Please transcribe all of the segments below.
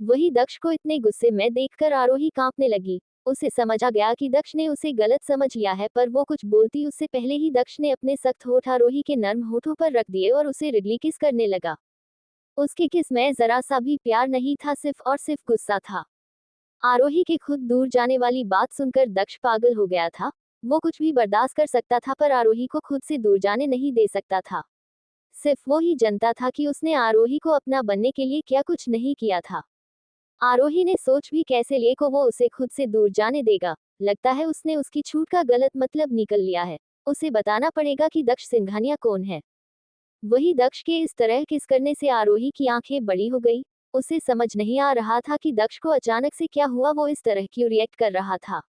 वही दक्ष को इतने गुस्से में देखकर आरोही कांपने लगी। उसे समझ आ गया कि दक्ष ने उसे गलत समझ लिया है, पर वो कुछ बोलती उससे पहले ही दक्ष ने अपने सख्त होठ आरोही के नर्म होठों पर रख दिए और उसे रिडली किस करने लगा। उसकी किस में जरा सा भी प्यार नहीं था, सिर्फ और सिर्फ गुस्सा था। आरोही के खुद दूर जाने वाली बात सुनकर दक्ष पागल हो गया था। वो कुछ भी बर्दाश्त कर सकता था, पर आरोही को खुद से दूर जाने नहीं दे सकता था। सिर्फ वो ही जानता था कि उसने आरोही को अपना बनने के लिए क्या कुछ नहीं किया था। आरोही ने सोच भी कैसे लिए को वो उसे खुद से दूर जाने देगा। लगता है उसने उसकी छूट का गलत मतलब निकल लिया है। उसे बताना पड़ेगा कि दक्ष सिंघानिया कौन है। वही दक्ष के इस तरह किस करने से आरोही की आंखें बड़ी हो गई। उसे समझ नहीं आ रहा था कि दक्ष को अचानक से क्या हुआ, वो इस तरह क्यों रिएक्ट कर रहा था।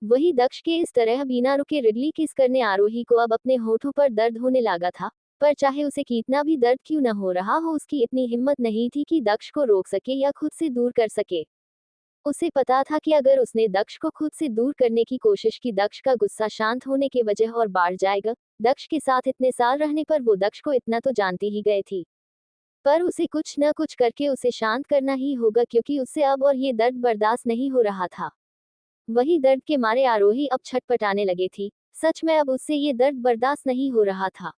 वही दक्ष के इस तरह बिना रुके रिडली किस करने आरोही को अब अपने होठों पर दर्द होने लगा था। पर चाहे उसे कितना भी दर्द क्यों न हो रहा हो, उसकी इतनी हिम्मत नहीं थी कि दक्ष को रोक सके या खुद से दूर कर सके। उसे पता था कि अगर उसने दक्ष को खुद से दूर करने की कोशिश की, दक्ष का गुस्सा शांत होने के वजह और बढ़ जाएगा। दक्ष के साथ इतने साल रहने पर वो दक्ष को इतना तो जानती ही गए थी। पर उसे कुछ न कुछ करके उसे शांत करना ही होगा, क्योंकि उससे अब और ये दर्द बर्दाश्त नहीं हो रहा था। वही दर्द के मारे आरोही अब छटपटाने लगे थी। सच में अब उससे ये दर्द बर्दाश्त नहीं हो रहा था।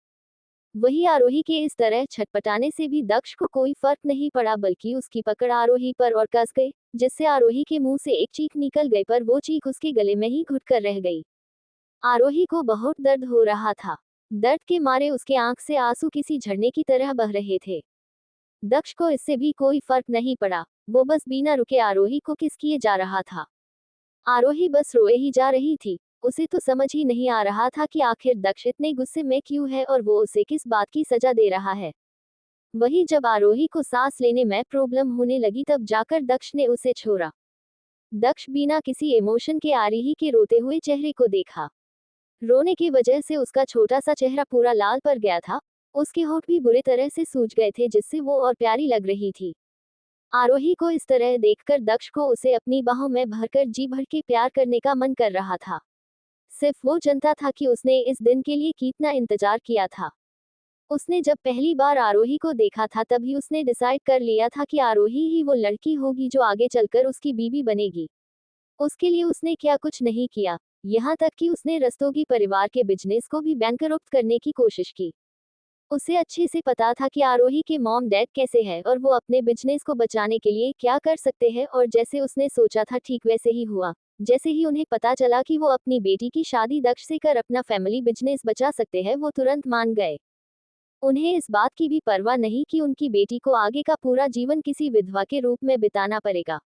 वही आरोही के इस तरह छटपटाने से भी दक्ष को कोई फर्क नहीं पड़ा, बल्कि उसकी पकड़ आरोही पर और कस गई, जिससे आरोही के मुंह से एक चीख निकल गई, पर वो चीख उसके गले में ही घुट कर रह गई। आरोही को बहुत दर्द हो रहा था। दर्द के मारे उसके आंख से आंसू किसी झरने की तरह बह रहे थे। दक्ष को इससे भी कोई फर्क नहीं पड़ा। वो बस बिना रुके आरोही को किस किए जा रहा था। आरोही बस रोए ही जा रही थी। उसे तो समझ ही नहीं आ रहा था कि आखिर दक्ष इतने गुस्से में क्यों है और वो उसे किस बात की सजा दे रहा है। वही जब आरोही को सांस लेने में प्रॉब्लम होने लगी, तब जाकर दक्ष ने उसे छोड़ा। दक्ष बिना किसी इमोशन के आरोही के रोते हुए चेहरे को देखा। रोने की वजह से उसका छोटा सा चेहरा पूरा लाल पड़ गया था। उसके होठ भी बुरी तरह से सूज गए थे, जिससे वो और प्यारी लग रही थी। आरोही को इस तरह देखकर दक्ष को उसे अपनी बाहों में भरकर जी भर के प्यार करने का मन कर रहा था। सिर्फ वो जानता था कि उसने इस दिन के लिए कितना इंतजार किया था। उसने जब पहली बार आरोही को देखा था, तभी उसने डिसाइड कर लिया था कि आरोही ही वो लड़की होगी जो आगे चलकर उसकी बीवी बनेगी। उसके लिए उसने क्या कुछ नहीं किया। यहाँ तक कि उसने रस्तोगी परिवार के बिजनेस को भी बैंकरप्ट करने की कोशिश की। उसे अच्छे से पता था कि आरोही के मॉम डैड कैसे हैं और वो अपने बिजनेस को बचाने के लिए क्या कर सकते हैं, और जैसे उसने सोचा था ठीक वैसे ही हुआ। जैसे ही उन्हें पता चला कि वो अपनी बेटी की शादी दक्ष से कर अपना फैमिली बिजनेस बचा सकते हैं, वो तुरंत मान गए। उन्हें इस बात की भी परवाह नहीं कि उनकी बेटी को आगे का पूरा जीवन किसी विधवा के रूप में बिताना पड़ेगा।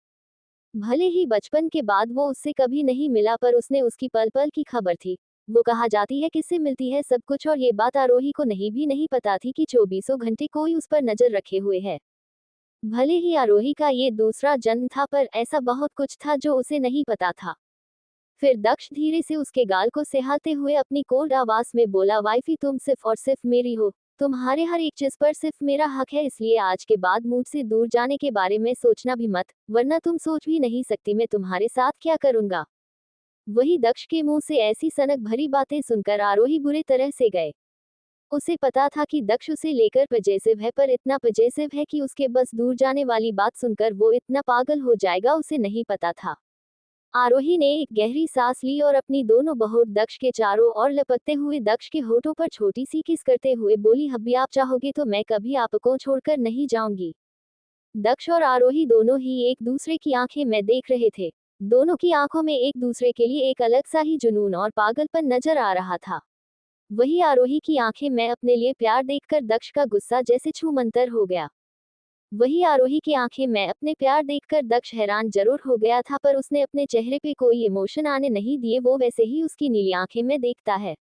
भले ही बचपन के बाद वो उससे कभी नहीं मिला, पर उसने उसकी पल पल की खबर थी। वो कहा जाती है किससे मिलती है सब कुछ, और ये बात आरोही को नहीं पता थी कि चौबीसों घंटे कोई उस पर नजर रखे हुए है। भले ही आरोही का ये दूसरा जन्म था, पर ऐसा बहुत कुछ था जो उसे नहीं पता था। फिर दक्ष धीरे से उसके गाल को सहलाते हुए अपनी कोल्ड आवाज में बोला, वाइफी तुम सिर्फ और सिर्फ मेरी हो। तुम्हारे हर एक चीज पर सिर्फ मेरा हक है, इसलिए आज के बाद मुझसे दूर जाने के बारे में सोचना भी मत, वरना तुम सोच भी नहीं सकती मैं तुम्हारे साथ क्या करूंगा। वही दक्ष के मुंह से ऐसी सनक भरी बातें सुनकर आरोही बुरे तरह से गए। उसे पता था कि दक्ष उसे लेकर पजेसिव है, पर इतना पजेसिव है कि उसके बस दूर जाने वाली बात सुनकर वो इतना पागल हो जाएगा, उसे नहीं पता था। आरोही ने एक गहरी सांस ली और अपनी दोनों बहोट दक्ष के चारों ओर लपकते हुए दक्ष के होठों पर छोटी सी किस करते हुए बोली, हब्बी आप चाहोगे तो मैं कभी आपको छोड़कर नहीं जाऊंगी। दक्ष और आरोही दोनों ही एक दूसरे की आंखें में देख रहे थे। दोनों की आंखों में एक दूसरे के लिए एक अलग सा ही जुनून और पागलपन नजर आ रहा था। वही आरोही की आंखें में अपने लिए प्यार देखकर दक्ष का गुस्सा जैसे छूमंतर हो गया। वही आरोही की आंखें में अपने प्यार देखकर दक्ष हैरान जरूर हो गया था, पर उसने अपने चेहरे पे कोई इमोशन आने नहीं दिए। वो वैसे ही उसकी नीली आंखें में देखता है।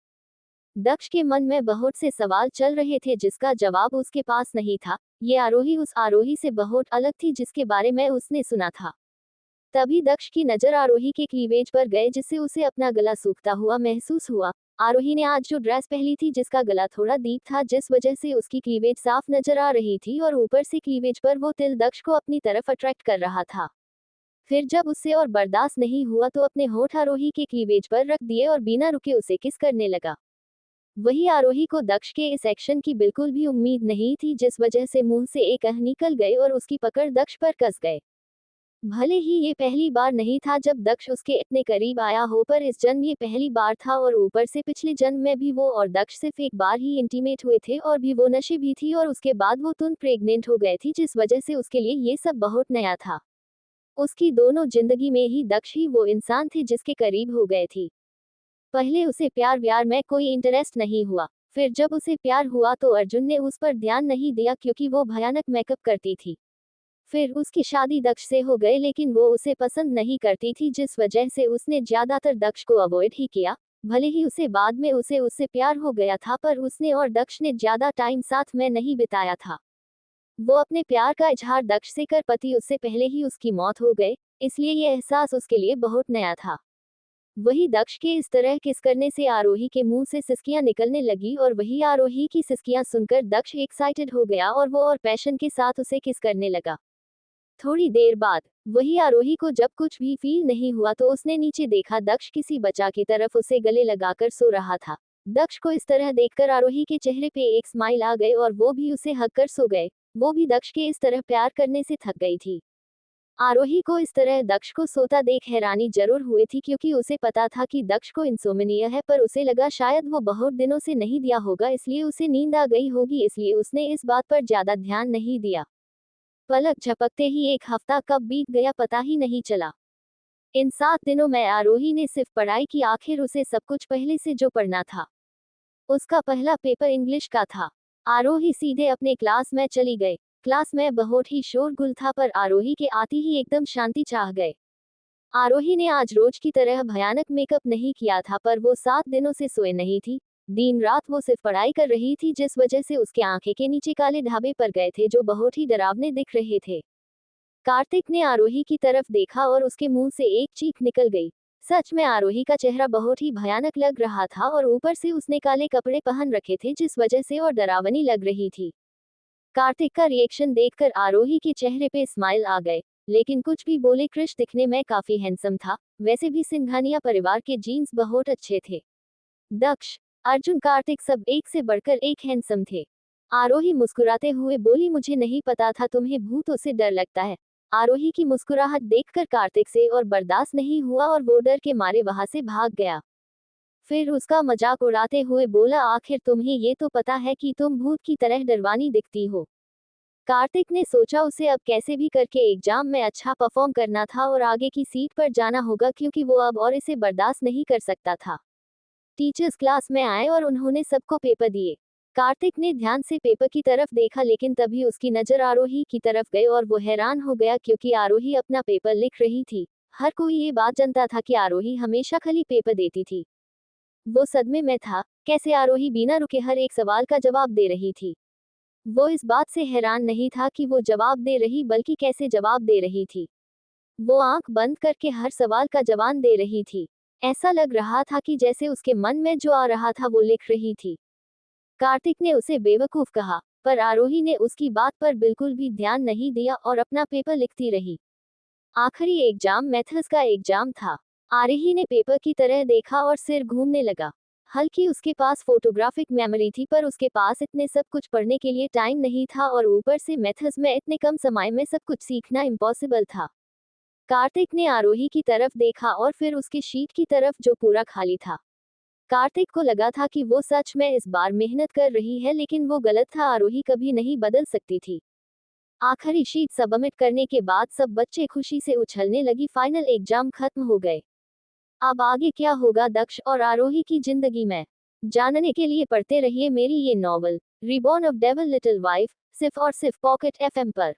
दक्ष के मन में बहुत से सवाल चल रहे थे जिसका जवाब उसके पास नहीं था। ये आरोही उस आरोही से बहुत अलग थी जिसके बारे में उसने सुना था। तभी दक्ष की नजर आरोही के क्लीवेज पर गए, जिससे उसे अपना गला सूखता हुआ महसूस हुआ। आरोही ने आज जो ड्रेस पहनी थी, जिसका गला थोड़ा डीप था, जिस वजह से उसकी क्लीवेज साफ नजर आ रही थी, और ऊपर से क्लीवेज पर वो तिल दक्ष को अपनी तरफ अट्रैक्ट कर रहा था। फिर जब उससे और बर्दाश्त नहीं हुआ तो अपने होठ आरोही के क्लीवेज पर रख दिए और बिना रुके उसे किस करने लगा। वही आरोही को दक्ष के इस एक्शन की बिल्कुल भी उम्मीद नहीं थी, जिस वजह से मुंह से एक आह निकल गए और उसकी पकड़ दक्ष पर कस गए। भले ही ये पहली बार नहीं था जब दक्ष उसके इतने करीब आया हो, पर इस जन्म ये पहली बार था और ऊपर से पिछले जन्म में भी वो और दक्ष सिर्फ एक बार ही इंटीमेट हुए थे और भी वो नशे भी थी और उसके बाद वो तुरंत प्रेग्नेंट हो गए थी, जिस वजह से उसके लिए ये सब बहुत नया था। उसकी दोनों जिंदगी में ही दक्ष ही वो इंसान थे जिसके करीब हो गए थी। पहले उसे प्यार व्यार में कोई इंटरेस्ट नहीं हुआ, फिर जब उसे प्यार हुआ तो अर्जुन ने उस पर ध्यान नहीं दिया क्योंकि वो भयानक मेकअप करती थी। फिर उसकी शादी दक्ष से हो गई लेकिन वो उसे पसंद नहीं करती थी, जिस वजह से उसने ज्यादातर दक्ष को अवॉइड ही किया। भले ही उसे बाद में उसे उससे प्यार हो गया था, पर उसने और दक्ष ने ज्यादा टाइम साथ में नहीं बिताया था। वो अपने प्यार का इजहार दक्ष से कर पति उससे पहले ही उसकी मौत हो गई, इसलिए ये एहसास उसके लिए बहुत नया था। वही दक्ष के इस तरह किस करने से आरोही के मुंह से सिसकियां निकलने लगी और वही आरोही की सिसकियां सुनकर दक्ष एक्साइटेड हो गया और वो और पैशन के साथ उसे किस करने लगा। थोड़ी देर बाद वही आरोही को जब कुछ भी फील नहीं हुआ तो उसने नीचे देखा, दक्ष किसी बच्चा की तरफ उसे गले लगाकर सो रहा था। दक्ष को इस तरह देखकर आरोही के चेहरे पे एक स्माइल आ गई और वो भी उसे हक कर सो गए। वो भी दक्ष के इस तरह प्यार करने से थक गई थी। आरोही को इस तरह दक्ष को सोता देख हैरानी जरूर हुई थी क्योंकि उसे पता था कि दक्ष को इंसोम्निया है, पर उसे लगा शायद वो बहुत दिनों से नहीं दिया होगा इसलिए उसे नींद आ गई होगी, इसलिए उसने इस बात पर ज्यादा ध्यान नहीं दिया। पलक झपकते ही एक हफ्ता कब बीत गया पता ही नहीं चला। इन 7 दिनों में आरोही ने सिर्फ पढ़ाई की, आखिर उसे सब कुछ पहले से जो पढ़ना था। उसका पहला पेपर इंग्लिश का था। आरोही सीधे अपने क्लास में चली गई। क्लास में बहुत ही शोरगुल था, पर आरोही के आती ही एकदम शांति चाह गए। आरोही ने आज रोज की तरह भयानक मेकअप नहीं किया था, पर वो 7 दिनों से सोए नहीं थी। दिन रात वो सिर्फ पढ़ाई कर रही थी, जिस वजह से उसके आंखें के नीचे काले धब्बे पड़ गए थे जो बहुत ही डरावने दिख रहे थे। कार्तिक ने आरोही की तरफ देखा और उसके मुंह से एक चीख निकल गई। सच में आरोही का चेहरा बहुत ही भयानक लग रहा था और ऊपर से उसने काले कपड़े पहन रखे थे, जिस वजह से और डरावनी लग रही थी। कार्तिक का रिएक्शन देखकर आरोही के चेहरे पे स्माइल आ गए, लेकिन कुछ भी बोले क्रिश दिखने में काफी हैंडसम था। वैसे भी सिंघानिया परिवार के जीन्स बहुत अच्छे थे। दक्ष, अर्जुन, कार्तिक सब एक से बढ़कर एक हैंडसम थे। आरोही मुस्कुराते हुए बोली, मुझे नहीं पता था तुम्हें भूतों से डर लगता है। आरोही की मुस्कुराहट देखकर कार्तिक से और बर्दाश्त नहीं हुआ और वो डर के मारे वहां से भाग गया। फिर उसका मजाक उड़ाते हुए बोला, आखिर तुम्हें ये तो पता है कि तुम भूत की तरह डरवानी दिखती हो। कार्तिक ने सोचा उसे अब कैसे भी करके एग्जाम में अच्छा परफॉर्म करना था और आगे की सीट पर जाना होगा क्योंकि वो अब और इसे बर्दाश्त नहीं कर सकता था। टीचर्स क्लास में आए और उन्होंने सबको पेपर दिए। कार्तिक ने ध्यान से पेपर की तरफ देखा, लेकिन तभी उसकी नजर आरोही की तरफ गई और वो हैरान हो गया क्योंकि आरोही अपना पेपर लिख रही थी। हर कोई ये बात जानता था कि आरोही हमेशा खाली पेपर देती थी। वो सदमे में था, कैसे आरोही बिना रुके हर एक सवाल का जवाब दे रही थी। वो इस बात से हैरान नहीं था कि वो जवाब दे रही, बल्कि कैसे जवाब दे रही थी। वो आंख बंद करके हर सवाल का जवाब दे रही थी। ऐसा लग रहा था कि जैसे उसके मन में जो आ रहा था वो लिख रही थी। कार्तिक ने उसे बेवकूफ कहा, पर आरोही ने उसकी बात पर बिल्कुल भी ध्यान नहीं दिया और अपना पेपर लिखती रही। आखिरी एग्जाम मैथ्स का एग्जाम था। आरोही ने पेपर की तरह देखा और सिर घूमने लगा। हल्की उसके पास फोटोग्राफिक मेमोरी थी, पर उसके पास इतने सब कुछ पढ़ने के लिए टाइम नहीं था और ऊपर से मैथ्स में इतने कम समय में सब कुछ सीखना इम्पॉसिबल था। कार्तिक ने आरोही की तरफ देखा और फिर उसके शीट की तरफ जो पूरा खाली था। कार्तिक को लगा था कि वो सच में इस बार मेहनत कर रही है, लेकिन वो गलत था। आरोही कभी नहीं बदल सकती थी। आखिरी शीट सबमिट करने के बाद सब बच्चे खुशी से उछलने लगी। फाइनल एग्जाम खत्म हो गए। अब आगे क्या होगा दक्ष और आरोही की जिंदगी में, जानने के लिए पढ़ते रहिए मेरी ये novel reborn of devil little wife, सिर्फ और सिर्फ पॉकेट एफएम पर।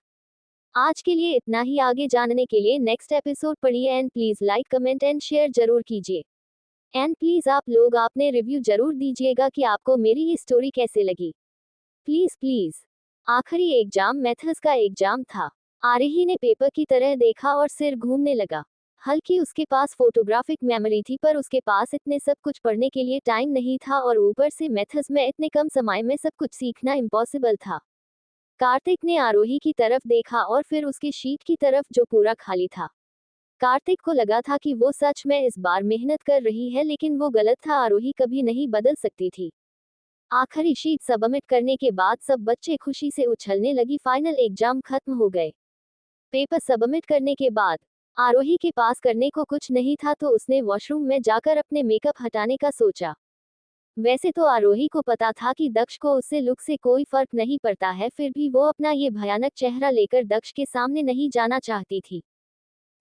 आज के लिए इतना ही। आगे जानने के लिए नेक्स्ट एपिसोड पढ़िए and please like, comment and share जरूर कीजिए। एंड प्लीज आप लोग आपने रिव्यू जरूर दीजिएगा कि आपको मेरी ये स्टोरी कैसे लगी। Please please. आखिरी एग्जाम मैथ्स का एग्जाम था। आरोही ने पेपर की तरह देखा और सिर घूमने लगा। हल्की उसके पास फोटोग्राफिक मेमोरी थी, पर उसके पास इतने सब कुछ पढ़ने के लिए टाइम नहीं था और ऊपर से मैथ्स में इतने कम समय में सब कुछ सीखना इम्पॉसिबल था। कार्तिक ने आरोही की तरफ देखा और फिर उसके शीट की तरफ जो पूरा खाली था। कार्तिक को लगा था कि वो सच में इस बार मेहनत कर रही है, लेकिन वो गलत था। आरोही कभी नहीं बदल सकती थी। आखिरी शीट सबमिट करने के बाद सब बच्चे खुशी से उछलने लगी। फाइनल एग्जाम खत्म हो गए। पेपर सबमिट करने के बाद आरोही के पास करने को कुछ नहीं था तो उसने वॉशरूम में जाकर अपने मेकअप हटाने का सोचा। वैसे तो आरोही को पता था कि दक्ष को उससे लुक से कोई फर्क नहीं पड़ता है, फिर भी वो अपना ये भयानक चेहरा लेकर दक्ष के सामने नहीं जाना चाहती थी।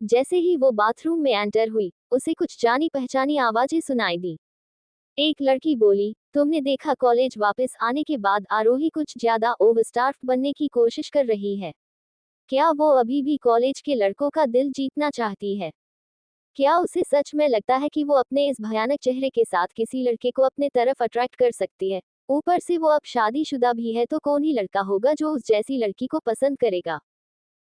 जैसे ही वो बाथरूम में एंटर हुई, उसे कुछ जानी पहचानी आवाजें सुनाई दी। एक लड़की बोली, तुमने देखा कॉलेज वापस आने के बाद आरोही कुछ ज्यादा ओवरस्टार्फ बनने की कोशिश कर रही है। क्या वो अभी भी कॉलेज के लड़कों का दिल जीतना चाहती है? क्या उसे सच में लगता है कि वो अपने इस भयानक चेहरे के साथ किसी लड़के को अपने तरफ अट्रैक्ट कर सकती है? ऊपर से वो अब शादीशुदा भी है तो कौन ही लड़का होगा जो उस जैसी लड़की को पसंद करेगा?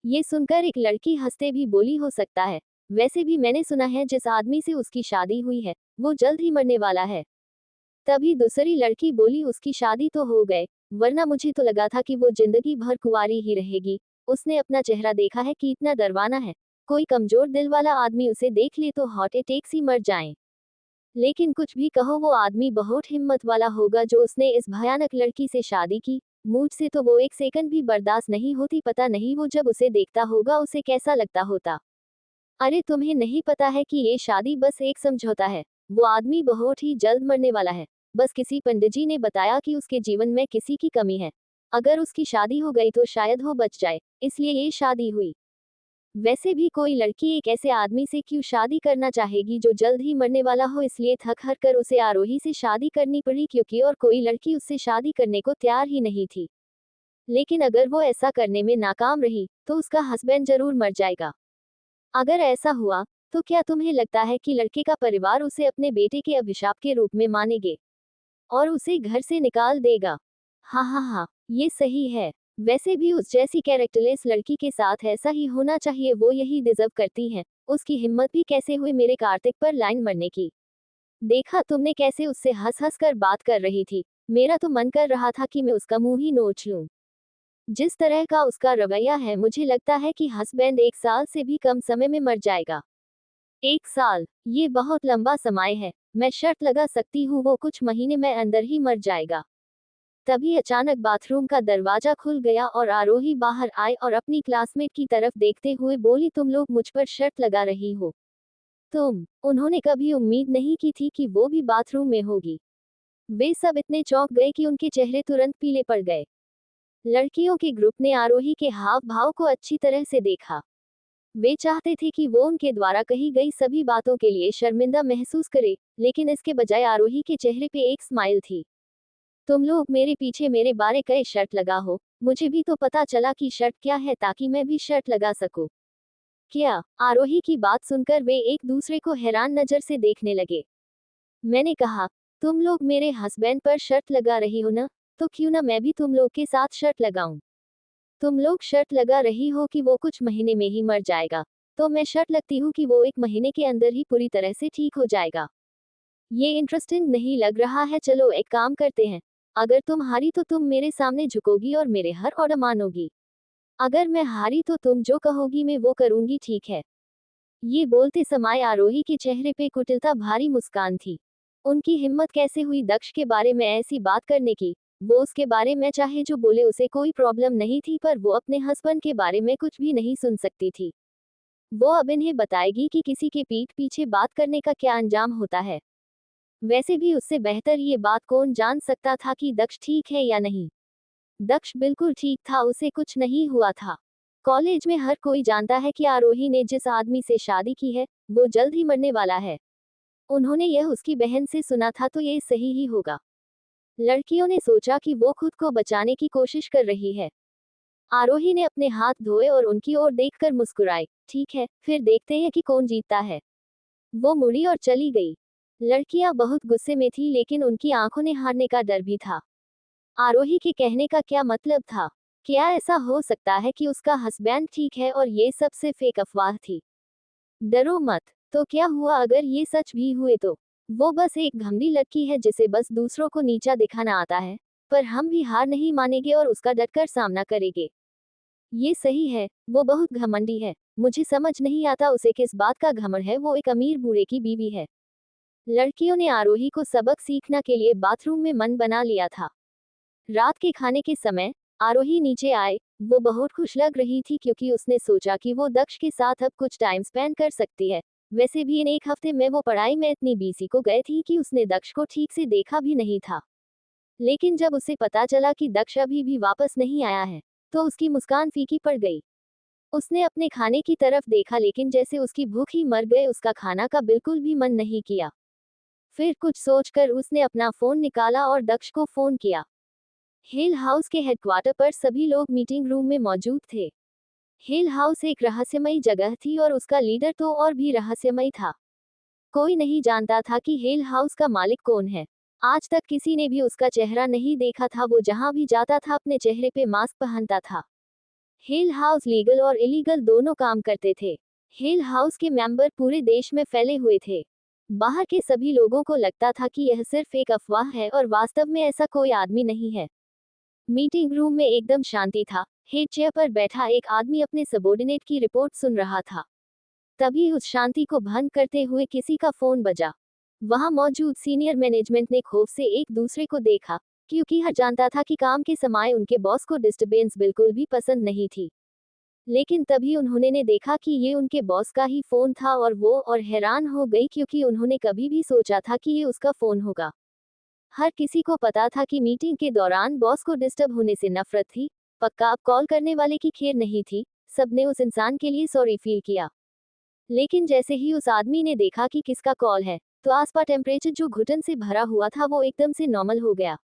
ये सुनकर एक लड़की हंसते भी बोली, हो सकता है। वैसे भी मैंने सुना है जिस आदमी से उसकी शादी हुई है, वो जल्द ही मरने वाला है। तभी दूसरी लड़की बोली, उसकी शादी तो हो गए, वरना मुझे तो लगा था कि वो जिंदगी भर कुंवारी ही रहेगी। उसने अपना चेहरा देखा है कि इतना डरवाना है, कोई कमजोर दिल वाला आदमी उसे देख ले तो हार्ट अटैक से मर जाए। लेकिन कुछ भी कहो, वो आदमी बहुत हिम्मत वाला होगा जो उसने इस भयानक लड़की से शादी की। मुझसे तो वो एक सेकंड भी बर्दाश्त नहीं होती, पता नहीं वो जब उसे देखता होगा उसे कैसा लगता होता। अरे तुम्हें नहीं पता है कि ये शादी बस एक समझौता है? वो आदमी बहुत ही जल्द मरने वाला है। बस किसी पंडित जी ने बताया कि उसके जीवन में किसी की कमी है, अगर उसकी शादी हो गई तो शायद वो बच जाए, इसलिए ये शादी हुई। वैसे भी कोई लड़की एक ऐसे आदमी से क्यों शादी करना चाहेगी जो जल्द ही मरने वाला हो, इसलिए थक हार कर उसे आरोही से शादी करनी पड़ी, क्योंकि और कोई लड़की उससे शादी करने को तैयार ही नहीं थी। लेकिन अगर वो ऐसा करने में नाकाम रही तो उसका हस्बैंड जरूर मर जाएगा। अगर ऐसा हुआ तो क्या तुम्हें लगता है कि लड़के का परिवार उसे अपने बेटे के अभिशाप के रूप में मानेंगे और उसे घर से निकाल देगा? हाँ हाँ हाँ, ये सही है। वैसे भी उस जैसी कैरेक्टरलेस लड़की के साथ ऐसा ही होना चाहिए, वो यही डिजर्व करती है। उसकी हिम्मत भी कैसे हुई मेरे कार्तिक पर लाइन मरने की? देखा तुमने कैसे उससे हंस हंस कर बात कर रही थी? मेरा तो मन कर रहा था कि मैं उसका मुंह ही नोच लूं। जिस तरह का उसका रवैया है, मुझे लगता है कि हस्बैंड 1 साल से भी कम समय में मर जाएगा। 1 साल, ये बहुत लंबा समय है। मैं शर्त लगा सकती हूँ वो कुछ महीने में अंदर ही मर जाएगा। तभी अचानक बाथरूम का दरवाजा खुल गया और आरोही बाहर आए और अपनी क्लासमेट की तरफ देखते हुए बोली, तुम लोग मुझ पर शर्त लगा रही हो? उन्होंने कभी उम्मीद नहीं की थी कि वो भी बाथरूम में होगी। वे सब इतने चौंक गए कि उनके चेहरे तुरंत पीले पड़ गए। लड़कियों के ग्रुप ने आरोही के हाव भाव को अच्छी तरह से देखा। वे चाहते थे कि वो उनके द्वारा कही गई सभी बातों के लिए शर्मिंदा महसूस करे, लेकिन इसके बजाय आरोही के चेहरे पे एक स्माइल थी। तुम लोग मेरे पीछे मेरे बारे कई शर्त लगा हो, मुझे भी तो पता चला कि शर्त क्या है ताकि मैं भी शर्त लगा सकूं। क्या? आरोही की बात सुनकर वे एक दूसरे को हैरान नजर से देखने लगे। मैंने कहा, तुम लोग मेरे हस्बैंड पर शर्त लगा रही हो ना, तो क्यों ना मैं भी तुम लोग के साथ शर्त लगाऊं। तुम लोग शर्त लगा रही हो कि वो कुछ महीने में ही मर जाएगा, तो मैं शर्त लगती हूँ कि वो 1 महीने के अंदर ही पूरी तरह से ठीक हो जाएगा। ये इंटरेस्टिंग नहीं लग रहा है? चलो एक काम करते हैं, अगर तुम हारी तो तुम मेरे सामने झुकोगी और मेरे हर ऑर्डर मानोगी। अगर मैं हारी तो तुम जो कहोगी मैं वो करूंगी, ठीक है? ये बोलते समय आरोही के चेहरे पे कुटिलता भारी मुस्कान थी। उनकी हिम्मत कैसे हुई दक्ष के बारे में ऐसी बात करने की? वो उसके बारे में चाहे जो बोले उसे कोई प्रॉब्लम नहीं थी, पर वो अपने हस्बैंड के बारे में कुछ भी नहीं सुन सकती थी। वो अब इन्हें बताएगी कि किसी के पीठ पीछे बात करने का क्या अंजाम होता है। वैसे भी उससे बेहतर ये बात कौन जान सकता था कि दक्ष ठीक है या नहीं। दक्ष बिल्कुल ठीक था, उसे कुछ नहीं हुआ था। कॉलेज में हर कोई जानता है कि आरोही ने जिस आदमी से शादी की है, वो जल्द ही मरने वाला है। उन्होंने यह उसकी बहन से सुना था तो ये सही ही होगा। लड़कियों ने सोचा कि वो खुद को बचाने की कोशिश कर रही है। आरोही ने अपने हाथ धोए और उनकी ओर देखकर मुस्कुराई। ठीक है, फिर देखते हैं कि कौन जीतता है। वो मुड़ी और चली गई। लड़कियां बहुत गुस्से में थी, लेकिन उनकी आंखों ने हारने का डर भी था। आरोही के कहने का क्या मतलब था? क्या ऐसा हो सकता है कि उसका हस्बैंड ठीक है और ये सब सिर्फ एक अफवाह थी? डरो मत। तो क्या हुआ अगर ये सच भी हुए तो? वो बस एक घमंडी लड़की है जिसे बस दूसरों को नीचा दिखाना आता है। पर हम भी हार नहीं मानेंगे और उसका डटकर सामना करेंगे। ये सही है, वो बहुत घमंडी है। मुझे समझ नहीं आता उसे किस बात का घमंड है, वो एक अमीर बूढ़े की बीवी है। लड़कियों ने आरोही को सबक सीखना के लिए बाथरूम में मन बना लिया था। रात के खाने के समय आरोही नीचे आए वो बहुत खुश लग रही थी क्योंकि उसने सोचा कि वो दक्ष के साथ अब कुछ टाइम स्पेंड कर सकती है। वैसे भी इन एक हफ्ते में वो पढ़ाई में इतनी बिजी को गए थी कि उसने दक्ष को ठीक से देखा भी नहीं था। लेकिन जब उसे पता चला कि दक्ष अभी भी वापस नहीं आया है, तो उसकी मुस्कान फीकी पड़ गई। उसने अपने खाने की तरफ देखा लेकिन जैसे उसकी भूख ही मर गए, उसका खाना का बिल्कुल भी मन नहीं किया। फिर कुछ सोचकर उसने अपना फोन निकाला और दक्ष को फोन किया। हिल हाउस के हेडक्वार्टर पर सभी लोग मीटिंग रूम में मौजूद थे। हिल हाउस एक रहस्यमयी जगह थी और उसका लीडर तो और भी रहस्यमयी था। कोई नहीं जानता था कि हिल हाउस का मालिक कौन है। आज तक किसी ने भी उसका चेहरा नहीं देखा था। वो जहां भी जाता था अपने चेहरे पे मास्क पहनता था। हिल हाउस लीगल और इलीगल दोनों काम करते थे। हिल हाउस के मेंबर पूरे देश में फैले हुए थे। बाहर के सभी लोगों को लगता था कि यह सिर्फ एक अफवाह है और वास्तव में ऐसा कोई आदमी नहीं है। मीटिंग रूम में एकदम शांति था। हेड चेयर पर बैठा एक आदमी अपने सबोर्डिनेट की रिपोर्ट सुन रहा था। तभी उस शांति को भंग करते हुए किसी का फोन बजा। वहां मौजूद सीनियर मैनेजमेंट ने खौफ से एक दूसरे को देखा, क्योंकि हर जानता था कि काम के समय उनके बॉस को डिस्टर्बेंस बिल्कुल भी पसंद नहीं थी। लेकिन तभी उन्होंने ने देखा कि ये उनके बॉस का ही फोन था और वो और हैरान हो गई क्योंकि उन्होंने कभी भी सोचा था कि ये उसका फोन होगा। हर किसी को पता था कि मीटिंग के दौरान बॉस को डिस्टर्ब होने से नफरत थी। पक्का अब कॉल करने वाले की खैर नहीं थी। सबने उस इंसान के लिए सॉरी फील किया। लेकिन जैसे ही उस आदमी ने देखा कि किसका कॉल है, तो आसपास टेम्परेचर जो घुटन से भरा हुआ था वो एकदम से नॉर्मल हो गया।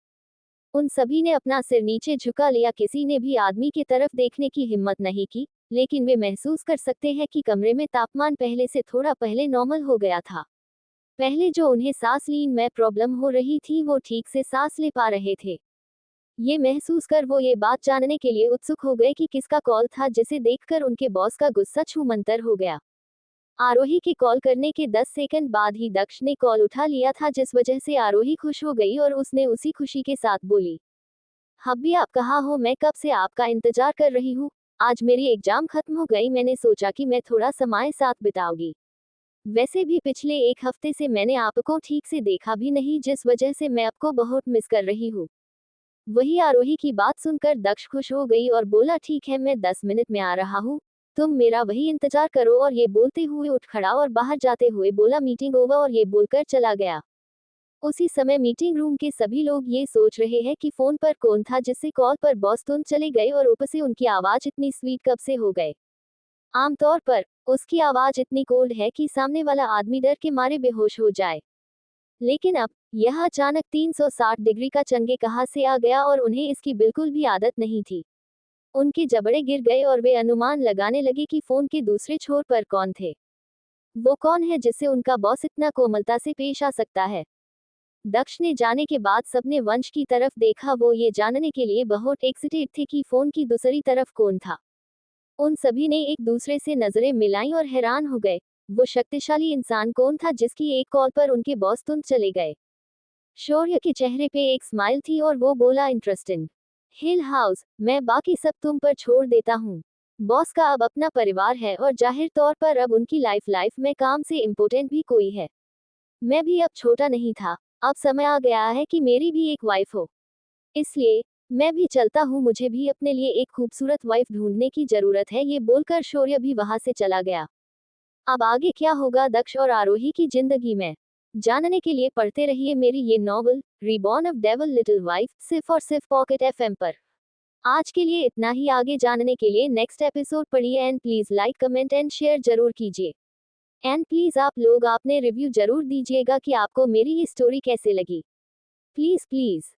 उन सभी ने अपना सिर नीचे झुका लिया। किसी ने भी आदमी की तरफ देखने की हिम्मत नहीं की, लेकिन वे महसूस कर सकते हैं कि कमरे में तापमान पहले से थोड़ा पहले नॉर्मल हो गया था। पहले जो उन्हें सांस लीन में प्रॉब्लम हो रही थी वो ठीक से सांस ले पा रहे थे। ये महसूस कर वो ये बात जानने के लिए उत्सुक हो गए कि किसका कॉल था, जिसे देखकर उनके बॉस का गुस्सा छूमंतर हो गया। आरोही के कॉल करने के 10 सेकंड बाद ही दक्ष ने कॉल उठा लिया था, जिस वजह से आरोही खुश हो गई और उसने उसी खुशी के साथ बोली, हब्बी आप कहाँ हो? मैं कब से आपका इंतजार कर रही हूँ। आज मेरी एग्जाम खत्म हो गई, मैंने सोचा कि मैं थोड़ा समय साथ बिताऊंगी। वैसे भी पिछले एक हफ्ते से मैंने आपको ठीक से देखा भी नहीं, जिस वजह से मैं आपको बहुत मिस कर रही हूँ। वही आरोही की बात सुनकर दक्ष खुश हो गई और बोला, ठीक है, मैं 10 मिनट में आ रहा हूँ। तुम मेरा वही इंतजार करो। और ये बोलते हुए उठ खड़ा और बाहर जाते हुए बोला, मीटिंग ओवर, और ये बोलकर चला गया। उसी समय मीटिंग रूम के सभी लोग ये सोच रहे हैं कि फोन पर कौन था जिससे कॉल पर बॉस तुरंत चले गए और ऊपर से उनकी आवाज इतनी स्वीट कब से हो गए। आमतौर पर उसकी आवाज इतनी कोल्ड है कि सामने वाला आदमी डर के मारे बेहोश हो जाए। लेकिन अब यह अचानक 360 डिग्री का चंगे कहाँ से आ गया और उन्हें इसकी बिल्कुल भी आदत नहीं थी। उनके जबड़े गिर गए और वे अनुमान लगाने लगे कि फोन के दूसरे छोर पर कौन थे। वो कौन है जिससे उनका बॉस इतना कोमलता से पेश आ सकता है। दक्ष ने जाने के बाद सबने वंश की तरफ देखा। वो ये जानने के लिए बहुत एक्साइटेड थे कि फोन की दूसरी तरफ कौन था। उन सभी ने एक दूसरे से नजरें मिलाई और हैरान हो गए। वो शक्तिशाली इंसान कौन था जिसकी एक कॉल पर उनके बॉस तुरंत चले गए। शौर्य के चेहरे पे एक स्माइल थी और वो बोला, इंटरेस्टिंग। हिल हाउस, मैं बाकी सब तुम पर छोड़ देता हूँ। बॉस का अब अपना परिवार है और जाहिर तौर पर अब उनकी लाइफ में काम से इम्पोर्टेंट भी कोई है। मैं भी अब छोटा नहीं था। अब समय आ गया है कि मेरी भी एक वाइफ हो। इसलिए मैं भी चलता हूँ, मुझे भी अपने लिए एक खूबसूरत वाइफ ढूंढने की जरूरत है। ये बोलकर शौर्य भी वहां से चला गया। अब आगे क्या होगा दक्ष और आरोही की जिंदगी में, जानने के लिए पढ़ते रहिए मेरी ये novel reborn of devil little wife, सिर्फ और सिर्फ पॉकेट एफएम पर। आज के लिए इतना ही। आगे जानने के लिए नेक्स्ट एपिसोड पढ़िए and please like, comment and share जरूर कीजिए। एंड प्लीज आप लोग आपने रिव्यू जरूर दीजिएगा कि आपको मेरी ये स्टोरी कैसे लगी। Please please.